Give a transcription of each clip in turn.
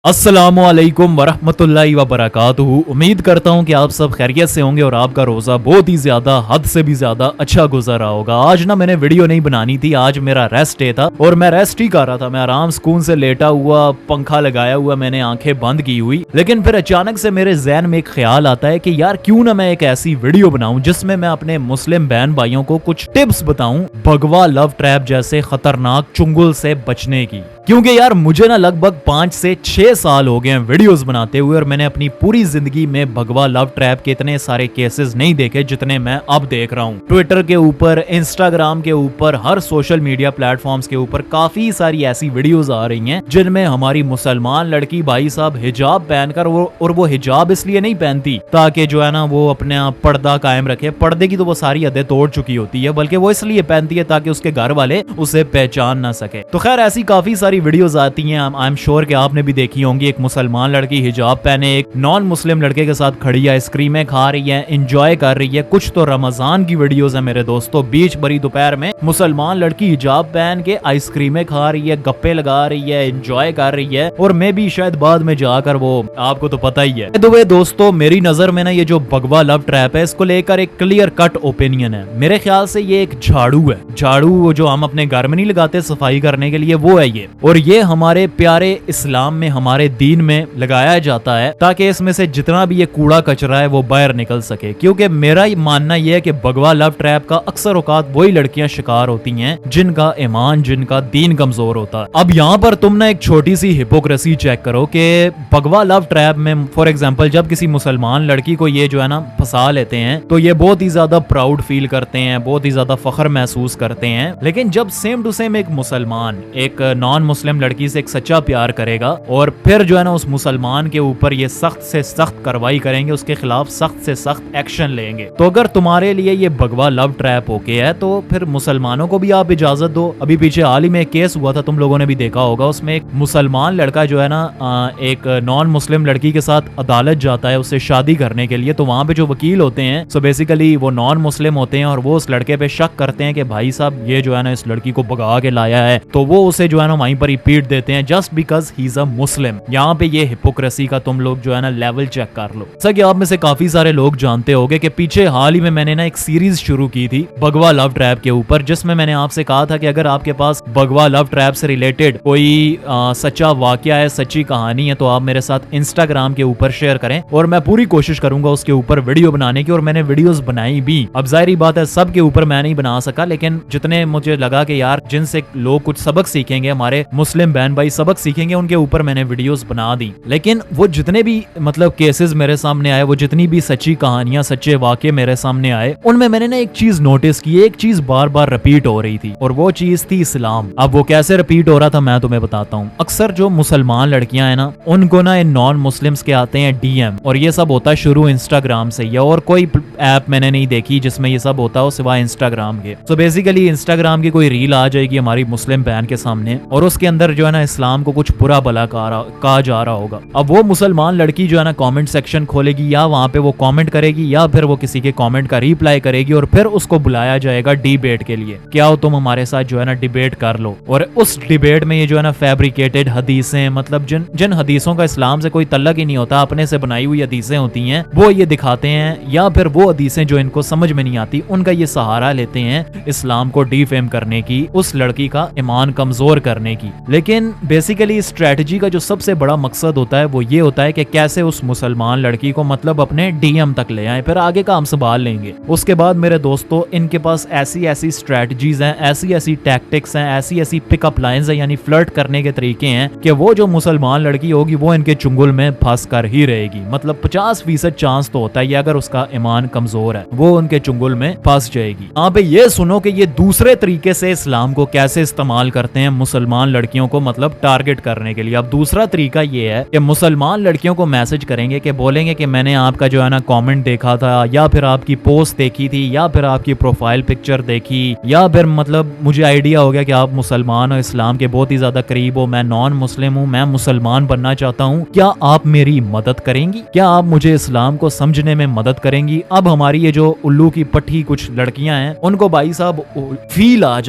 अस्सलामुअलैकुम वरहमतुल्लाहि वबरकातुहू। उम्मीद करता हूँ कि आप सब खैरियत से होंगे और आपका रोज़ा बहुत ही ज़्यादा हद से भी ज़्यादा अच्छा गुजर रहा होगा। आज ना मैंने वीडियो नहीं बनानी थी, आज मेरा रेस्ट डे था और मैं रेस्ट ही कर रहा था। मैं आराम सुकून से लेटा हुआ, पंखा लगाया हुआ, मैंने आंखें बंद की हुई। लेकिन फिर अचानक से मेरे जहन में एक ख्याल आता है कि यार क्यों ना मैं एक ऐसी वीडियो बनाऊं जिसमें मैं अपने मुस्लिम बहन भाइयों को कुछ टिप्स बताऊं भगवा लव ट्रैप जैसे खतरनाक चुंगल से बचने की। क्योंकि यार मुझे ना लगभग 5 से 6 साल हो गए हैं वीडियोस बनाते हुए और मैंने अपनी पूरी जिंदगी में भगवा लव ट्रैप के इतने सारे केसेस नहीं देखे जितने मैं अब देख रहा हूँ। ट्विटर के ऊपर, इंस्टाग्राम के ऊपर, हर सोशल मीडिया प्लेटफॉर्म्स के ऊपर काफी सारी ऐसी वीडियोस आ रही हैं जिनमें हमारी मुसलमान लड़की भाई साहब हिजाब पहनकर वो हिजाब इसलिए नहीं पहनती ताकि जो है ना वो अपने आप पर्दा कायम रखे। पर्दे की तो वो सारी हदें तोड़ चुकी होती है, बल्कि वो इसलिए पहनती है ताकि उसके घर वाले उसे पहचान ना सके। तो खैर ऐसी काफी सारी वीडियोस आती हैं, आई एम श्योर कि आपने भी देखी होंगी। एक मुसलमान लड़की हिजाब पहने एक नॉन मुस्लिम लड़के के साथ खड़ी है, आइसक्रीमें खा रही है, एंजॉय कर रही है। कुछ तो रमजान की वीडियोस है मेरे दोस्तों, बीच भरी दोपहर में मुसलमान लड़की हिजाब पहन के आइसक्रीमें खा रही है, गप्पे लगा रही है, एंजॉय कर रही है और मैं भी शायद बाद में जाकर वो आपको तो पता ही है। तो वे दोस्तों मेरी नजर में ना ये जो भगवा लव ट्रैप है इसको लेकर एक क्लियर कट ओपिनियन है। मेरे ख्याल से ये एक झाड़ू है, झाड़ू जो हम अपने घर में नहीं लगाते सफाई करने के लिए, वो है ये। और ये हमारे प्यारे इस्लाम में, हमारे दीन में लगाया जाता है ताकि इसमें से जितना भी ये कूड़ा कचरा है वो बाहर निकल सके। क्योंकि मेरा मानना यह है कि भगवा लव ट्रैप का अक्सर औकात वही लड़कियां शिकार होती हैं जिनका ईमान, जिनका दीन कमजोर होता है। अब यहाँ पर तुम ना एक छोटी सी हिपोक्रेसी चेक करो कि भगवा लव ट्रैप में फॉर एग्जाम्पल जब किसी मुसलमान लड़की को ये जो है ना फंसा लेते हैं तो ये बहुत ही ज्यादा प्राउड फील करते हैं, बहुत ही ज्यादा फख्र महसूस करते हैं। लेकिन जब सेम टू सेम एक मुसलमान एक नॉन मुस्लिम लड़की से एक सच्चा प्यार करेगा और फिर जो है ना उस मुसलमान के ऊपर ये सख्त से सख्त कार्रवाई करेंगे, उसके खिलाफ सख्त से सख्त एक्शन लेंगे। तो अगर तुम्हारे लिए ये भगवा लव ट्रैप ओके है तो फिर मुसलमानों को भी आप इजाजत दो। अभी पीछे हाल ही में एक केस हुआ था, तुम लोगों ने भी देखा होगा, उसमें एक मुसलमान लड़का जो है ना एक नॉन मुस्लिम लड़की के साथ अदालत जाता है उससे शादी करने के लिए। तो वहां पे जो वकील होते हैं सो बेसिकली वो नॉन मुस्लिम होते हैं और वो उस लड़के पे शक करते हैं कि भाई साहब ये जो है ना इस लड़की को भगा के लाया है, तो वो उसे जो है ना वहीं पर ही पीट देते हैं just because he is a Muslim. यहाँ पे ये हिपोक्रेसी का तुम लोग जो है ना लेवल चेक कर लो। जैसा कि आप में से काफी सारे लोग जानते होंगे कि पीछे हाल ही में मैंने ना एक सीरीज शुरू की थी भगवा लव ट्रैप के ऊपर, जिसमें मैंने आपसे कहा था कि अगर आपके पास भगवा लव ट्रैप से रिलेटेड कोई सच्चा वाकया है, सच्ची कहानी है, तो आप मेरे साथ इंस्टाग्राम के ऊपर शेयर करें और मैं पूरी कोशिश करूंगा उसके ऊपर वीडियो बनाने की। और मैंने वीडियोस बनाई भी। अब जाहिर बात है सब के ऊपर मैं नहीं बना सका, लेकिन जितने मुझे लगा कि यार जिनसे लोग कुछ सबक सीखेंगे, हमारे मुस्लिम बहन भाई सबक सीखेंगे, उनके ऊपर मैंने वीडियोस बना दी। लेकिन वो जितने भी मतलब केसेस मेरे सामने आए, वो जितनी भी सच्ची कहानियां, सच्चे वाकये मेरे सामने आए, उनमें मैंने ना एक चीज नोटिस की, एक चीज बार बार रिपीट हो रही थी और वो चीज थी इस्लाम। अब वो कैसे रिपीट हो रहा था मैं तुम्हें बताता हूँ। अक्सर जो मुसलमान लड़कियां हैं ना उनको ना इन नॉन मुस्लिम्स के आते हैं डीएम, और ये सब होता है शुरू इंस्टाग्राम से, या और कोई ऐप मैंने नहीं देखी जिसमें ये सब होता हो सिवाय इंस्टाग्राम के। सो बेसिकली इंस्टाग्राम की कोई रील आ जाएगी हमारी मुस्लिम बहन के सामने और उसके अंदर जो है ना इस्लाम को कुछ बुरा भला कहा जा रहा होगा। अब वो मुसलमान लड़की जो है ना कमेंट सेक्शन खोलेगी, या वहां पे वो कमेंट करेगी, या फिर वो किसी के कमेंट का रिप्लाई करेगी और फिर उसको बुलाया जाएगा डिबेट के लिए, क्या हो तुम हमारे साथ जो है ना डिबेट कर लो। और उस डिबेट में ये जो है ना फैब्रिकेटेड हदीसें, मतलब जिन हदीसों का इस्लाम से कोई तल्लक ही नहीं होता, अपने से बनाई हुई हदीसें होती हैं, वो ये दिखाते हैं, या फिर वो हदीसें जो इनको समझ में नहीं आती उनका ये सहारा लेते हैं इस्लाम को डिफेम करने की, उस लड़की का ईमान कमजोर करने की। लेकिन बेसिकली स्ट्रेटजी का जो सबसे बड़ा मकसद होता है वो ये होता है कि कैसे उस मुसलमान लड़की को मतलब अपने डीएम तक ले आए, फिर आगे का हम संभाल लेंगे। उसके बाद मेरे दोस्तों इनके पास ऐसी ऐसी स्ट्रेटजीज हैं, ऐसी ऐसी टैक्टिक्स हैं, ऐसी ऐसी पिकअप लाइंस हैं, यानी फ्लर्ट करने के तरीके हैं कि वो जो मुसलमान लड़की होगी वो इनके चुंगल में फंस कर ही रहेगी। मतलब 50% चांस तो होता है ये, अगर उसका ईमान कमजोर है वो उनके चुंगल में फंस जाएगी। यहाँ पे ये सुनो कि ये दूसरे तरीके से इस्लाम को कैसे इस्तेमाल करते हैं मुसलमान लड़कियों को मतलब टारगेट करने के लिए। अब दूसरा तरीका ये है कि मुसलमान लड़कियों को मैसेज करेंगे कि बोलेंगे कि मैंने आपका जो है ना कमेंट देखा था, या फिर आपकी पोस्ट देखी थी, या फिर आपकी प्रोफाइल पिक्चर देखी, या फिर मतलब मुझे आइडिया हो गया कि आप मुसलमान और इस्लाम के बहुत ही ज्यादा करीब हो, मैं नॉन मुस्लिम हूँ, मैं मुसलमान बनना चाहता हूँ, क्या आप मेरी मदद करेंगी, क्या आप मुझे इस्लाम को समझने में मदद करेंगी। अब हमारी ये जो उल्लू की पट्टी कुछ लड़कियां हैं उनको भाई साहब फील आ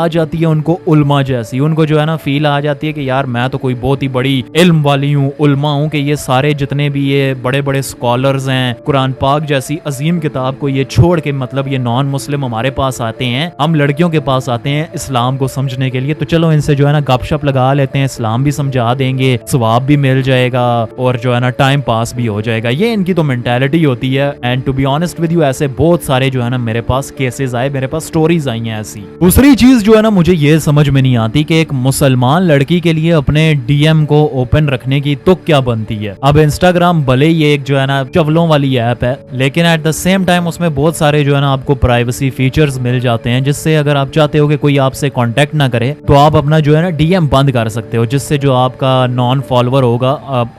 जाती है उनको उल्मा जैसी, उनको जो है ना फील आ जाती है कि यार मैं तो कोई बहुत ही बड़ी इल्म वाली हूँ, उल्मा हूँ, कि ये सारे जितने भी ये बड़े बड़े स्कॉलर्स हैं, कुरान पाक जैसी अजीम किताब को ये छोड़ के मतलब ये नॉन मुस्लिम हमारे पास आते हैं, हम लड़कियों के पास आते हैं इस्लाम को समझने के लिए, तो चलो इनसे जो है ना गपशप लगा लेते हैं, इस्लाम भी समझा देंगे, सवाब भी मिल जाएगा और जो है ना टाइम पास भी हो जाएगा। ये इनकी तो मेंटालिटी होती है। And to be honest with you, ऐसे बहुत सारे जो है ना मेरे पास केसेस आए, मेरे पास स्टोरीज आई हैं ऐसी। दूसरी चीज जो है ना मुझे ये समझ में नहीं आती कि एक मुसलमान लड़की के लिए अपने डीएम को ओपन रखने की तो क्या बनती है। अब इंस्टाग्राम भले ये एक जो है ना चवलों वाली ऐप है, लेकिन एट द सेम टाइम उसमें बहुत सारे जो है ना आपको प्राइवेसी फीचर्स मिल जाते हैं, जिससे अगर आप चाहते हो कि कोई आपसे कांटेक्ट ना करे तो आप अपना जो है ना डीएम बंद कर सकते हो, जिससे जो आपका नॉन फॉलोअर होगा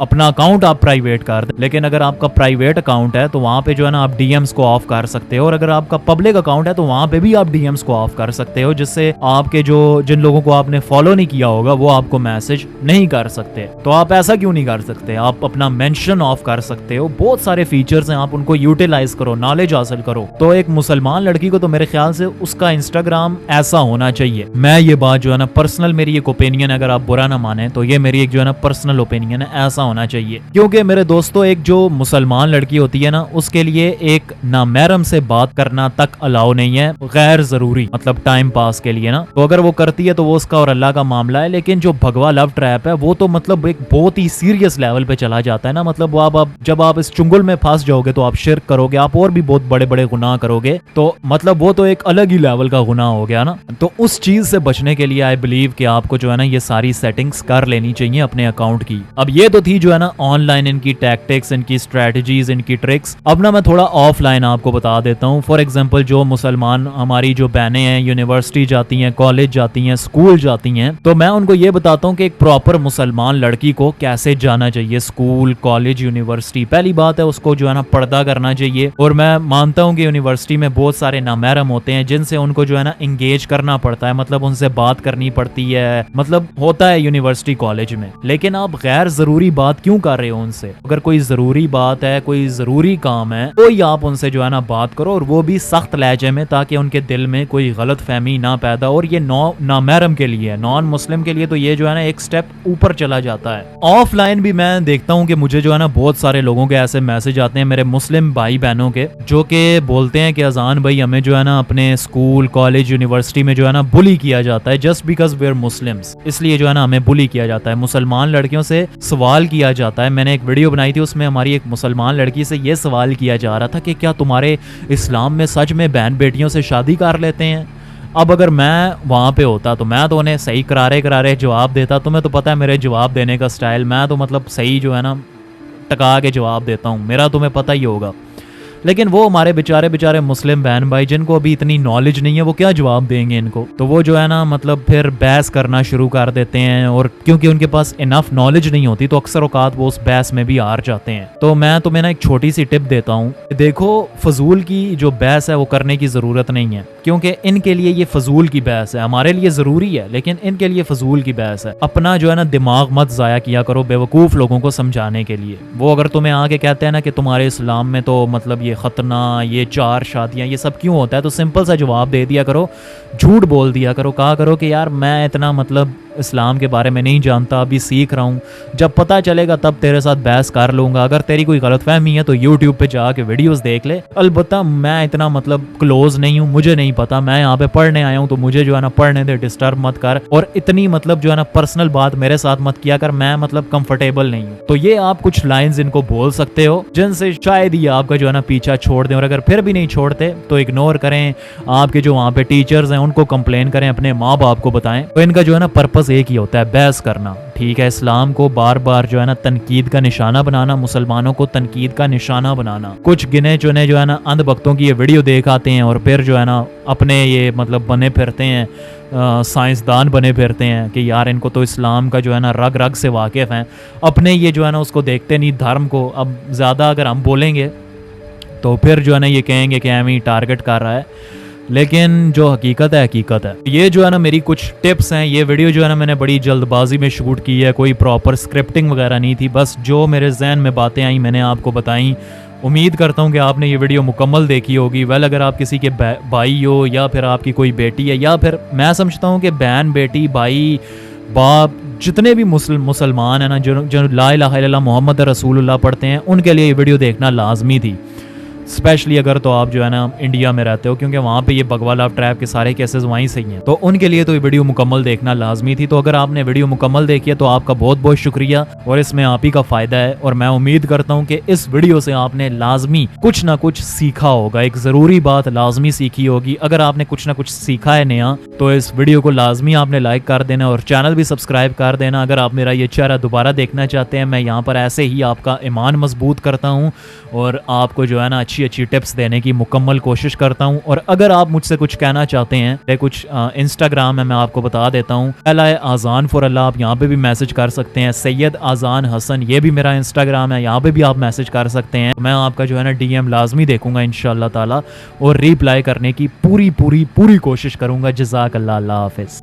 अपना अकाउंट आप प्राइवेट कर दे। लेकिन अगर आपका प्राइवेट अकाउंट है तो वहां पे जो है ना आप डीएम्स को ऑफ कर सकते हो, और अगर आपका पब्लिक अकाउंट है तो वहां पे भी आप डीएम्स को ऑफ कर सकते हो, जिससे आपके जो जिन लोगों को आपने फॉलो नहीं किया होगा वो आपको मैसेज नहीं कर सकते। तो आप ऐसा क्यों नहीं कर सकते, आप अपना मेंशन ऑफ कर सकते हो। बहुत सारे फीचर्स हैं, आप उनको यूटिलाइज करो, नॉलेज हासिल करो। तो एक मुसलमान लड़की को तो मेरे ख्याल से उसका इंस्टाग्राम ऐसा होना चाहिए। मैं ये बात जो है ना पर्सनल मेरी एक ओपिनियन है, अगर आप बुरा ना माने तो ये मेरी एक जो है ना पर्सनल ओपिनियन है, ऐसा होना चाहिए। क्योंकि मेरे दोस्तों एक जो मुसलमान लड़की होती है ना उसके लिए एक नामहरम से बात करना तक अलाउ नहीं है, गैर जरूरी, मतलब टाइम पास के लिए ना। तो अगर वो करती है तो वो उसका और अल्लाह का मामला है, लेकिन जो भगवा लव ट्रैप है वो तो मतलब एक बहुत ही सीरियस लेवल पे चला जाता है ना। मतलब वो आप जब आप इस चुंगल में फंस जाओगे तो आप शिर्क करोगे, आप और भी बहुत बड़े बड़े गुनाह करोगे, तो मतलब वो तो एक अलग ही लेवल का गुनाह हो गया ना। तो उस चीज से बचने के लिए आई बिलीव कि आपको जो है ना ये सारी सेटिंग्स कर लेनी चाहिए अपने अकाउंट की। अब ये तो थी जो है ना ऑनलाइन इनकी टैक्टिक्स, इनकी स्ट्रेटजीज, इनकी ट्रिक्स। अब ना मैं थोड़ा ऑफलाइन आपको बता देता हूँ। फॉर एग्जाम्पल जो मुसलमान हमारी जो बहनें हैं यूनिवर्सिटी जाती हैं, कॉलेज जाती हैं, स्कूल जाती हैं, तो मैं उनको ये बताता हूँ कि एक प्रॉपर मुसलमान लड़की को कैसे जाना चाहिए स्कूल, कॉलेज, यूनिवर्सिटी। पहली बात है उसको जो है ना पर्दा करना चाहिए, और मैं मानता हूँ कि यूनिवर्सिटी में बहुत सारे नामहरम होते हैं जिनसे उनको जो है ना इंगेज करना पड़ता है, मतलब उनसे बात करनी पड़ती है, मतलब होता है यूनिवर्सिटी कॉलेज में। लेकिन आप गैर जरूरी बात क्यों कर रहे हो उनसे? अगर कोई जरूरी बात है, कोई जरूरी काम है, तो ही आप उनसे जो है ना बात करो, और वो भी सख्त लहजे में, ताकि उनके दिल में कोई गलत फहमी ना पैदा। और ये नामहरम के लिए, नॉन मुस्लिम के लिए तो ये जो है ना एक स्टेप ऊपर चला जाता है। ऑफलाइन भी मैं देखता हूँ कि मुझे जो है ना बहुत सारे लोगों के ऐसे मैसेज आते हैं, मेरे मुस्लिम भाई बहनों के, जो कि बोलते हैं कि अजान भाई हमें जो है ना अपने स्कूल, कॉलेज, यूनिवर्सिटी में जो है ना बुली किया जाता है, just because we are Muslims, इसलिए जो है ना हमें बुली किया जाता है। मुसलमान लड़कियों से सवाल किया जाता है। मैंने एक वीडियो बनाई थी, उसमें हमारी एक मुसलमान लड़की से ये सवाल किया जा रहा था कि क्या तुम्हारे इस्लाम में सच में बहन बेटियों से शादी कर लेते हैं? अब अगर मैं वहाँ पे होता तो मैं तो उन्हें सही करारे जवाब देता। तुम्हें तो पता है मेरे जवाब देने का स्टाइल, मैं तो मतलब सही जो है ना टका के जवाब देता हूँ, मेरा तुम्हें पता ही होगा। लेकिन वो हमारे बेचारे मुस्लिम बहन भाई जिनको अभी इतनी नॉलेज नहीं है, वो क्या जवाब देंगे इनको? तो वो जो है ना मतलब फिर बहस करना शुरू कर देते हैं, और क्योंकि उनके पास इनफ नॉलेज नहीं होती तो अक्सर औकात वो उस बहस में भी हार जाते हैं। तो मैं तुम्हें ना एक छोटी सी टिप देता हूँ, देखो फजूल की जो बहस है वो करने की जरूरत नहीं है, क्योंकि इनके लिए ये फजूल की बहस है, हमारे लिए जरूरी है लेकिन इनके लिए फजूल की बहस है। अपना जो है ना दिमाग मत जाया किया करो बेवकूफ लोगों को समझाने के लिए। वो अगर तुम्हें आके कहते हैं ना कि तुम्हारे इस्लाम में तो मतलब ये खतना, ये 4 शादियां, ये सब क्यों होता है, तो सिंपल सा जवाब दे दिया करो, झूठ बोल दिया करो, कहा करो कि यार मैं इतना मतलब इस्लाम के बारे में नहीं जानता, अभी सीख रहा हूँ, जब पता चलेगा तब तेरे साथ बहस कर लूंगा। अगर तेरी कोई गलतफहमी है तो यूट्यूब पे जाके वीडियोस देख ले। अलबत्ता मैं इतना मतलब क्लोज नहीं हूँ, मुझे नहीं पता, मैं यहाँ पे पढ़ने आया हूँ तो मुझे जो है ना पढ़ने दे, डिस्टर्ब मत कर, और इतनी मतलब जो है ना पर्सनल बात मेरे साथ मत किया कर, मैं मतलब कंफर्टेबल नहीं हूँ। तो ये आप कुछ लाइन्स इनको बोल सकते हो जिनसे शायद ये आपका जो है ना पीछा छोड़ दें, और अगर फिर भी नहीं छोड़ते तो इग्नोर करें। आपके जो वहाँ पे टीचर्स हैं उनको कंप्लेन करें, अपने माँ बाप को बताएं। तो इनका जो है ना पर्पस एक ही होता है, बहस करना। ठीक है, इस्लाम को बार बार जो है ना तनकीद का निशाना बनाना, मुसलमानों को तनकीद का निशाना बनाना। कुछ गिने चुने जो है ना अंधभक्तों की ये वीडियो देख आते हैं और फिर जो है ना अपने ये मतलब बने फिरते हैं, साइंसदान बने फिरते हैं कि यार इनको तो इस्लाम का जो है ना रग रग से वाकिफ़ हैं। अपने ये जो है ना उसको देखते नहीं, धर्म को। अब ज़्यादा अगर हम बोलेंगे तो फिर जो है ना ये कहेंगे कि हमें टारगेट कर रहा है, लेकिन जो हकीकत है हकीकत है। ये जो है ना मेरी कुछ टिप्स हैं। ये वीडियो जो है ना मैंने बड़ी जल्दबाजी में शूट की है, कोई प्रॉपर स्क्रिप्टिंग वगैरह नहीं थी, बस जो मेरे जहन में बातें आई मैंने आपको बताई। उम्मीद करता हूँ कि आपने ये वीडियो मुकम्मल देखी होगी। वेल, अगर आप किसी के भाई हो या फिर आपकी कोई बेटी है, या फिर मैं समझता हूँ कि बहन, बेटी, भाई, बाप, जितने भी मुसलमान हैं ना, जो ला इलाहा इल्लल्लाह मोहम्मद रसूलुल्लाह पढ़ते हैं, उनके लिए ये वीडियो देखना लाजमी थी। स्पेशली अगर तो आप जो है ना इंडिया में रहते हो, क्योंकि वहाँ पे ये बगवा लव ट्रैप के सारे केसेस वहीं से ही हैं, तो उनके लिए तो ये वीडियो मुकम्मल देखना लाजमी थी। तो अगर आपने वीडियो मुकम्मल देखी है तो आपका बहुत बहुत शुक्रिया, और इसमें आप ही का फ़ायदा है। और मैं उम्मीद करता हूँ कि इस वीडियो से आपने लाजमी कुछ ना कुछ सीखा होगा, एक ज़रूरी बात लाजमी सीखी होगी। अगर आपने कुछ ना कुछ सीखा है नया, तो इस वीडियो को लाजमी आपने लाइक कर देना और चैनल भी सब्सक्राइब कर देना। अगर आप मेरा ये चेहरा दोबारा देखना चाहते हैं, मैं यहाँ पर ऐसे ही आपका ईमान मजबूत करता हूँ और आपको जो है ना अच्छी अच्छी टिप्स देने की मुकम्मल कोशिश करता हूं। और अगर आप मुझसे कुछ कहना चाहते हैं, कुछ इंस्टाग्राम है, मैं आपको बता देता हूं, आज़ान फॉर अल्लाह, आप यहाँ पे भी मैसेज कर सकते हैं। सैयद आज़ान हसन, ये भी मेरा इंस्टाग्राम है, यहाँ पे भी आप मैसेज कर सकते हैं। मैं आपका जो है ना डीएम लाजमी देखूंगा इंशाअल्लाह ताला, और रिप्लाई करने की पूरी कोशिश करूंगा। जज़ाकल्लाह, अल्लाह हाफिज़।